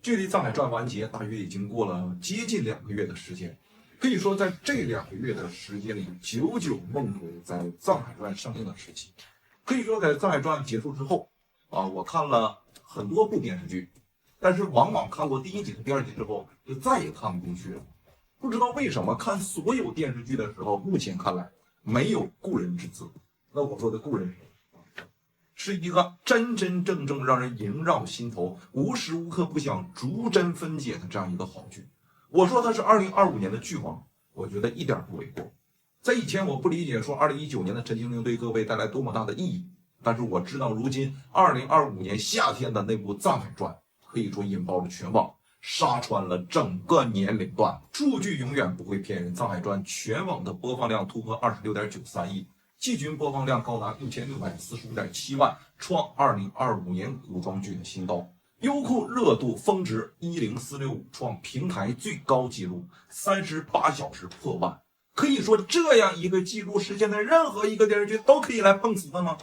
距离《藏海传》完结大约已经过了接近2个月的时间，可以说在这2个月的时间里，久久梦回在《藏海传》上映的时期。可以说在《藏海传》结束之后我看了很多部电视剧，但是往往看过第1集和第2集之后就再也看不进去了。不知道为什么看所有电视剧的时候，目前看来没有故人之姿。那我说的故人是一个真真正正让人萦绕心头，无时无刻不想逐帧分解的这样一个好剧。我说它是2025年的剧王，我觉得一点不为过。在以前我不理解说2019年的陈情令对各位带来多么大的意义，但是我知道如今2025年夏天的那部《藏海传》可以说引爆了全网，杀穿了整个年龄段。数据永远不会骗人，《藏海传》全网的播放量突破26.93亿，季均播放量高达6645.7万，创2025年古装剧的新高。优酷热度峰值10465，创平台最高纪录，38小时破万。可以说这样一个记录是现在任何一个电视剧都可以来碰瓷的吗？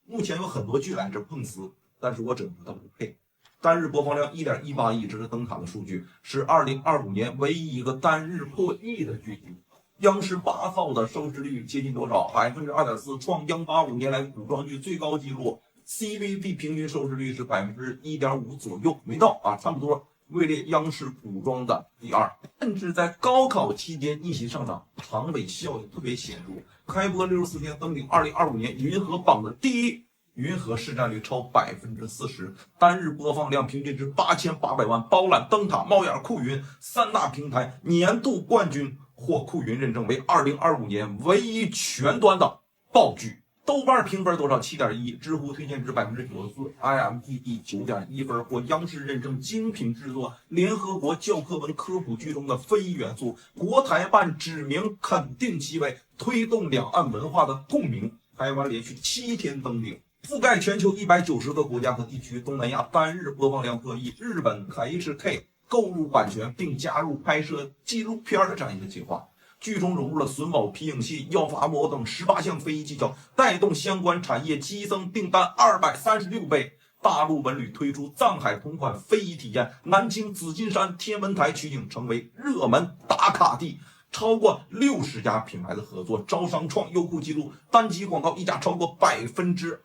目前有很多剧来这碰瓷，但是我只能说它不配。单日播放量1.18亿，这是灯塔的数据，是2025年唯一一个单日破亿的剧集。央视8号的收视率接近多少？2.4%，创央85年来古装剧最高纪录。CVB 平均收视率是1.5%左右，没到差不多位列央视古装的第2。甚至在高考期间逆袭上涨，长尾效应特别显著。开播64天登顶2025年云和榜的第1，云和市占率超40%，单日播放量平均值8800万，包揽灯塔、猫眼、酷云3大平台年度冠军，获酷云认证为2025年唯一全端的爆剧。豆瓣评分多少？7.1，知乎推荐值94%，IMDB 9.1分，获央视认证精品制作，联合国教科文科普剧中的非遗元素，国台办指名肯定其为推动两岸文化的共鸣。台湾连续7天登顶，覆盖全球190个国家和地区，东南亚单日播放量破亿，日本 HK 购入版权并加入拍摄纪录片的这样一个计划。剧中融入了榫卯、皮影戏、药伐魔等18项非遗技巧，带动相关产业激增订单236倍。大陆文旅推出藏海同款非遗体验，南京紫金山天文台取景成为热门打卡地。超过60家品牌的合作，招商创优酷记录，单集广告溢价超过200%，视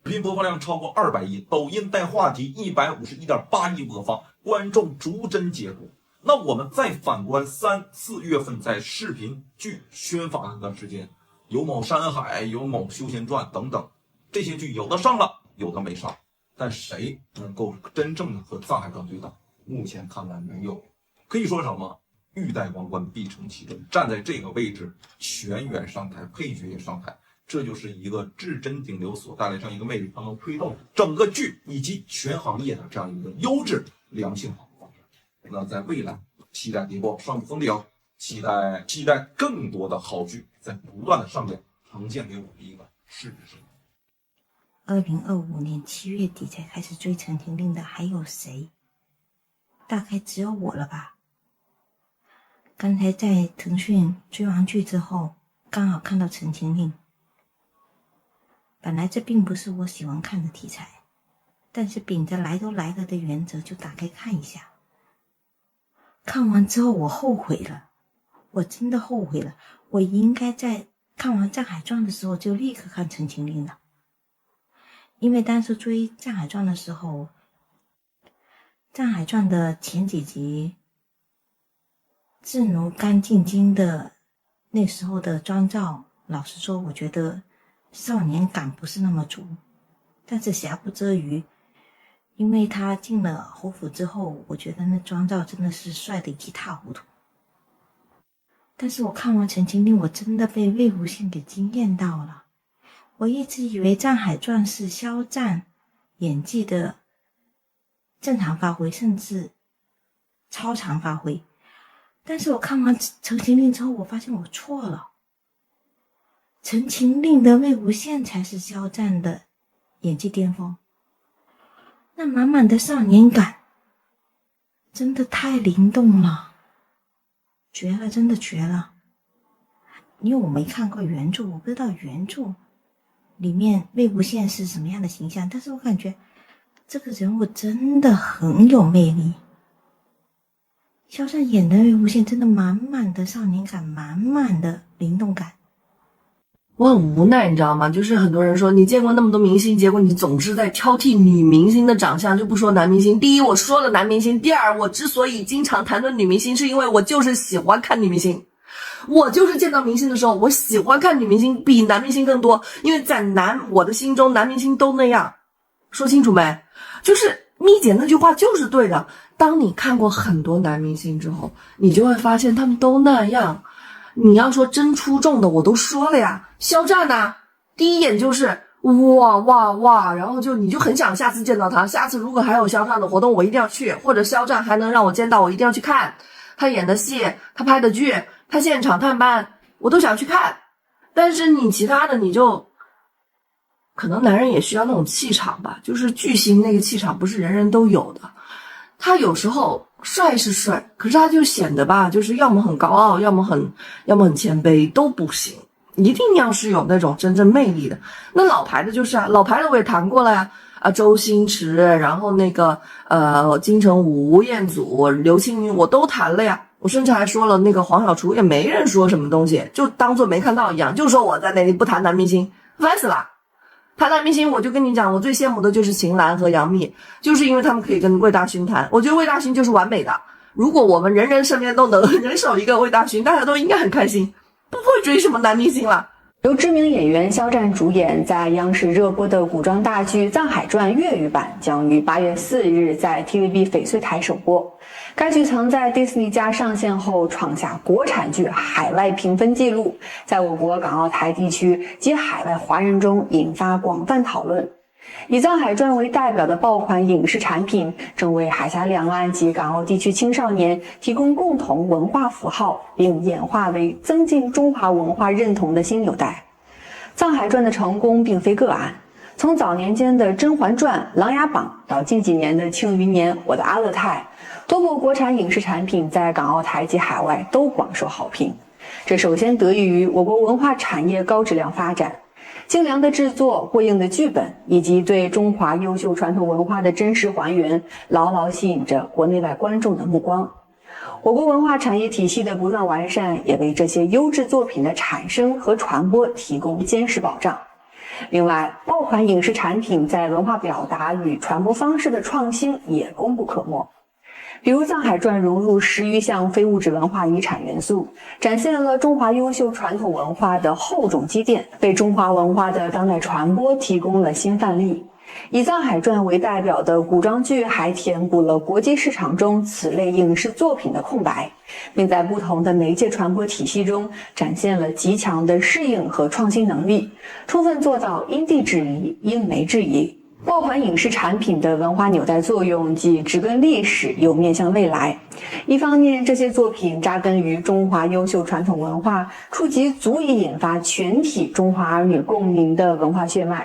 频播放量超过200亿，抖音带话题151.8亿播放，观众逐帧解读。那我们再反观3、4月份在视频剧宣发的那段时间，有某山海，有某修仙传等等，这些剧有的上了，有的没上，但谁能够真正的和藏海传对打？目前看来没有。可以说什么？欲戴王冠必承其重，站在这个位置，全员上台，配角也上台，这就是一个至臻顶流所带来这样一个魅力，它能推动整个剧以及全行业的这样一个优质良性好。那在未来，期待谍报上不封顶，期待更多的好剧在不断的上演，呈现给我们一个视觉生活。 2025年7月底才开始追陈情令的还有谁？大概只有我了吧。刚才在腾讯追完剧之后，刚好看到陈情令。本来这并不是我喜欢看的题材，但是秉着来都来了的原则，就打开看一下。看完之后我后悔了，我真的后悔了，我应该在看完《藏海传》的时候就立刻看陈情令了。因为当时追《藏海传》的时候，《藏海传》的前几集自如刚进京的那时候的妆造，老实说我觉得少年感不是那么足，但是瑕不遮瑜，因为他进了侯府之后，我觉得那妆造真的是帅得一塌糊涂。但是我看完陈情令，我真的被魏无羡给惊艳到了。我一直以为《藏海传》是肖战演技的正常发挥，甚至超常发挥，但是我看完陈情令之后，我发现我错了。陈情令的魏无羡才是肖战的演技巅峰，那满满的少年感真的太灵动了，绝了，真的绝了。因为我没看过原著，我不知道原著里面魏无羡是什么样的形象，但是我感觉这个人物真的很有魅力。肖战演的魏无羡真的满满的少年感，满满的灵动感。我很无奈，你知道吗？就是很多人说你见过那么多明星，结果你总是在挑剔女明星的长相，就不说男明星。第一，我说了男明星；第二，我之所以经常谈论女明星，是因为我就是喜欢看女明星。我就是见到明星的时候，我喜欢看女明星比男明星更多，因为在我的心中，男明星都那样。说清楚没？就是咪姐那句话就是对的。当你看过很多男明星之后，你就会发现他们都那样。你要说真出众的，我都说了呀，肖战啊，第一眼就是哇哇哇，然后你就很想下次见到他，下次如果还有肖战的活动，我一定要去，或者肖战还能让我见到，我一定要去看他演的戏，他拍的剧，他现场探班，我都想去看。但是你其他的，你就可能男人也需要那种气场吧，就是巨星那个气场不是人人都有的。他有时候帅是帅，可是他就显得吧，就是要么很高傲，要么很谦卑，都不行。一定要是有那种真正魅力的。那老牌的就是啊，老牌的我也谈过了呀，周星驰，然后那个金城武、吴彦祖、刘青云我都谈了呀。我甚至还说了那个黄小厨，也没人说什么东西，就当做没看到一样，就说我在那里不谈男明星，烦死了。谈男明星，我就跟你讲，我最羡慕的就是秦岚和杨幂，就是因为他们可以跟魏大勋谈。我觉得魏大勋就是完美的。如果我们人人身边都能人手一个魏大勋，大家都应该很开心，不会追什么男明星了。由知名演员肖战主演，在央视热播的古装大剧《藏海传》粤语版将于8月4日在 TVB 翡翠台首播。该剧曾在迪士尼家上线后创下国产剧海外评分纪录，在我国港澳台地区及海外华人中引发广泛讨论。以《藏海传》为代表的爆款影视产品，正为海峡两岸及港澳地区青少年提供共同文化符号，并演化为增进中华文化认同的新纽带。《藏海传》的成功并非个案，从早年间的《甄嬛传》《琅琊榜》到近几年的《庆余年》《我的阿勒泰》，多部国产影视产品在港澳台及海外都广受好评。这首先得益于我国文化产业高质量发展。精良的制作、过硬的剧本，以及对中华优秀传统文化的真实还原，牢牢吸引着国内外观众的目光。我国文化产业体系的不断完善，也为这些优质作品的产生和传播提供坚实保障。另外，爆款影视产品在文化表达与传播方式的创新也功不可没。比如《藏海传》融入10余项非物质文化遗产元素，展现了中华优秀传统文化的厚种积淀，为中华文化的当代传播提供了新范例。以《藏海传》为代表的古装剧还填补了国际市场中此类影视作品的空白，并在不同的媒介传播体系中展现了极强的适应和创新能力，充分做到因地制宜、因媒制宜。爆款影视产品的文化纽带作用既植根历史，又面向未来。一方面，这些作品扎根于中华优秀传统文化，触及足以引发全体中华儿女共鸣的文化血脉；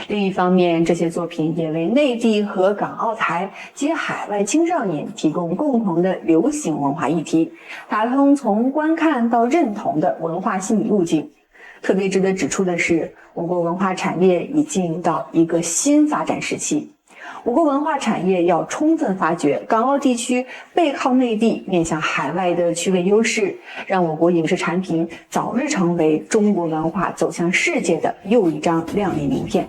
另一方面，这些作品也为内地和港澳台及海外青少年提供共同的流行文化议题，打通从观看到认同的文化心理路径。特别值得指出的是，我国文化产业已进入到一个新发展时期。我国文化产业要充分发掘港澳地区背靠内地、面向海外的区位优势，让我国影视产品早日成为中国文化走向世界的又一张亮丽名片。